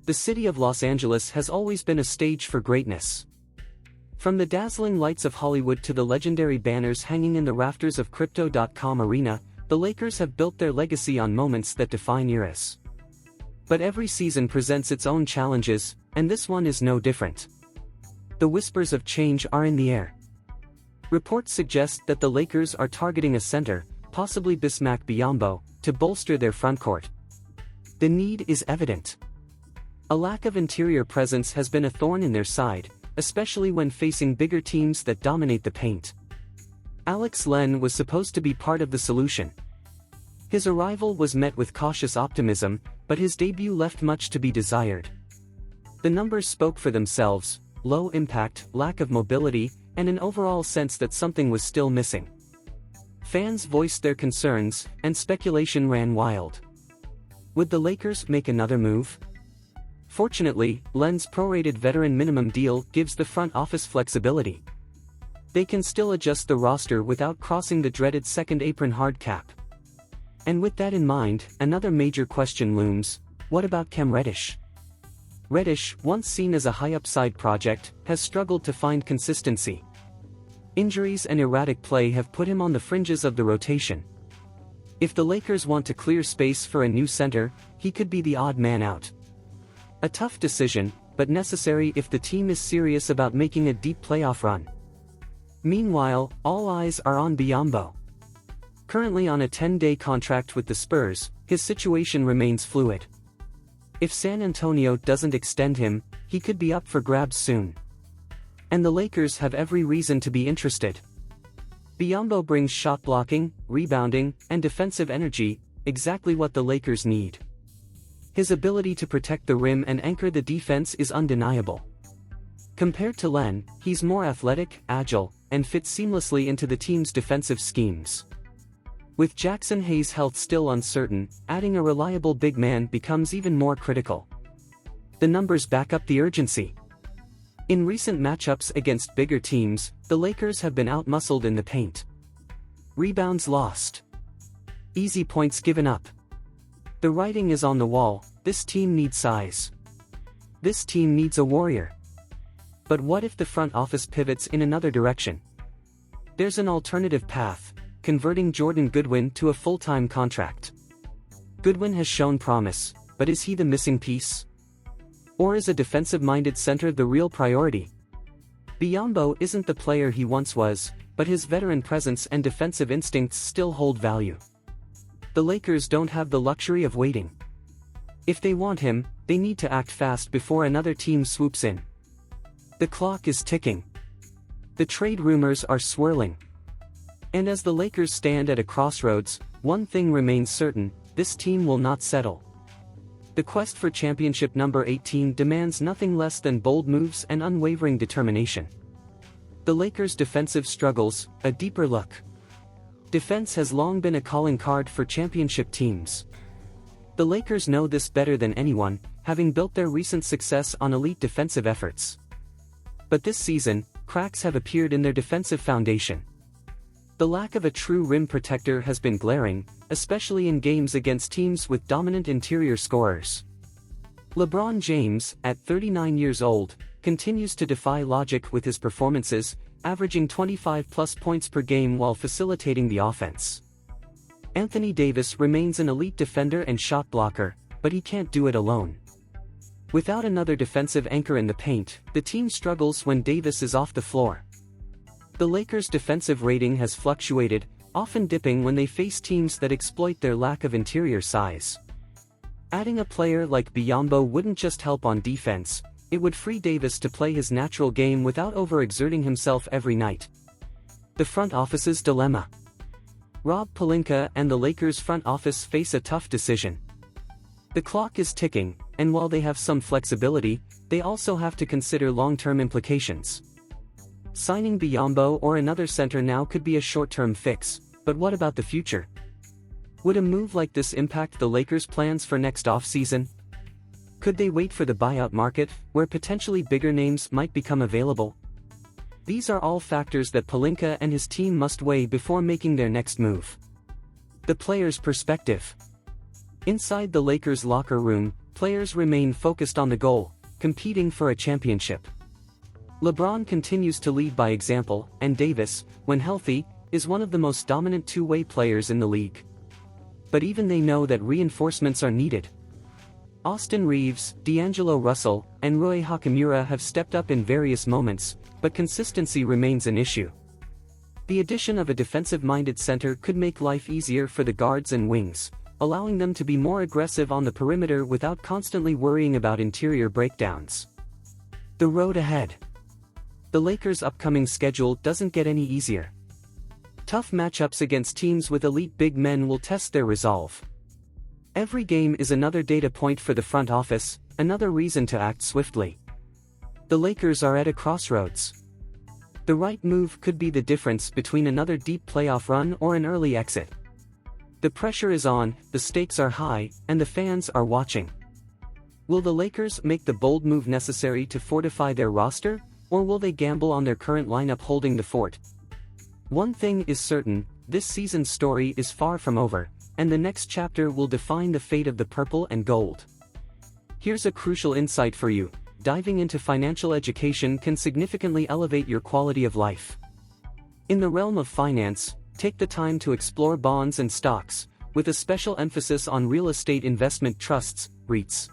The city of Los Angeles has always been a stage for greatness. From the dazzling lights of Hollywood to the legendary banners hanging in the rafters of Crypto.com Arena, the Lakers have built their legacy on moments that define eras. But every season presents its own challenges, and this one is no different. The whispers of change are in the air. Reports suggest that the Lakers are targeting a center, possibly Bismack Biyombo, to bolster their frontcourt. The need is evident. A lack of interior presence has been a thorn in their side, especially when facing bigger teams that dominate the paint. Alex Len was supposed to be part of the solution. His arrival was met with cautious optimism, but his debut left much to be desired. The numbers spoke for themselves: low impact, lack of mobility, and an overall sense that something was still missing. Fans voiced their concerns, and speculation ran wild. Would the Lakers make another move? Fortunately, Len's prorated veteran minimum deal gives the front office flexibility. They can still adjust the roster without crossing the dreaded second apron hard cap. And with that in mind, another major question looms: what about Cam Reddish? Reddish, once seen as a high-upside project, has struggled to find consistency. Injuries and erratic play have put him on the fringes of the rotation. If the Lakers want to clear space for a new center, he could be the odd man out. A tough decision, but necessary if the team is serious about making a deep playoff run. Meanwhile, all eyes are on Biyombo. Currently on a 10-day contract with the Spurs, his situation remains fluid. If San Antonio doesn't extend him, he could be up for grabs soon. And the Lakers have every reason to be interested. Biyombo brings shot blocking, rebounding, and defensive energy, exactly what the Lakers need. His ability to protect the rim and anchor the defense is undeniable. Compared to Len, he's more athletic, agile, and fits seamlessly into the team's defensive schemes. With Jackson Hayes' health still uncertain, adding a reliable big man becomes even more critical. The numbers back up the urgency. In recent matchups against bigger teams, the Lakers have been outmuscled in the paint. Rebounds lost. Easy points given up. The writing is on the wall: this team needs size. This team needs a warrior. But what if the front office pivots in another direction? There's an alternative path: converting Jordan Goodwin to a full-time contract. Goodwin has shown promise, but is he the missing piece? Or is a defensive-minded center the real priority? Biyombo isn't the player he once was, but his veteran presence and defensive instincts still hold value. The Lakers don't have the luxury of waiting. If they want him, they need to act fast before another team swoops in. The clock is ticking. The trade rumors are swirling. And as the Lakers stand at a crossroads, one thing remains certain: this team will not settle. The quest for championship number 18 demands nothing less than bold moves and unwavering determination. The Lakers' defensive struggles, a deeper look. Defense has long been a calling card for championship teams. The Lakers know this better than anyone, having built their recent success on elite defensive efforts. But this season, cracks have appeared in their defensive foundation. The lack of a true rim protector has been glaring, especially in games against teams with dominant interior scorers. LeBron James, at 39 years old, continues to defy logic with his performances, averaging 25-plus points per game while facilitating the offense. Anthony Davis remains an elite defender and shot blocker, but he can't do it alone. Without another defensive anchor in the paint, the team struggles when Davis is off the floor. The Lakers' defensive rating has fluctuated, often dipping when they face teams that exploit their lack of interior size. Adding a player like Biyombo wouldn't just help on defense, it would free Davis to play his natural game without overexerting himself every night. The front office's dilemma. Rob Pelinka and the Lakers' front office face a tough decision. The clock is ticking, and while they have some flexibility, they also have to consider long-term implications. Signing Biyombo or another center now could be a short-term fix, but what about the future? Would a move like this impact the Lakers' plans for next offseason? Could they wait for the buyout market, where potentially bigger names might become available? These are all factors that Pelinka and his team must weigh before making their next move. The player's perspective. Inside the Lakers' locker room, players remain focused on the goal, competing for a championship. LeBron continues to lead by example, and Davis, when healthy, is one of the most dominant two-way players in the league. But even they know that reinforcements are needed. Austin Reeves, D'Angelo Russell, and Rui Hachimura have stepped up in various moments, but consistency remains an issue. The addition of a defensive-minded center could make life easier for the guards and wings, allowing them to be more aggressive on the perimeter without constantly worrying about interior breakdowns. The road ahead. The Lakers' upcoming schedule doesn't get any easier. Tough matchups against teams with elite big men will test their resolve. Every game is another data point for the front office, another reason to act swiftly. The Lakers are at a crossroads. The right move could be the difference between another deep playoff run or an early exit. The pressure is on, the stakes are high, and the fans are watching. Will the Lakers make the bold move necessary to fortify their roster, or will they gamble on their current lineup holding the fort? One thing is certain, this season's story is far from over, and the next chapter will define the fate of the purple and gold. Here's a crucial insight for you: diving into financial education can significantly elevate your quality of life. In the realm of finance, take the time to explore bonds and stocks, with a special emphasis on real estate investment trusts, REITs.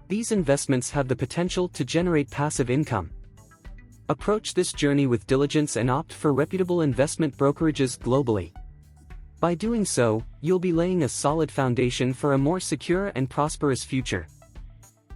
These investments have the potential to generate passive income. Approach this journey with diligence and opt for reputable investment brokerages globally. By doing so, you'll be laying a solid foundation for a more secure and prosperous future.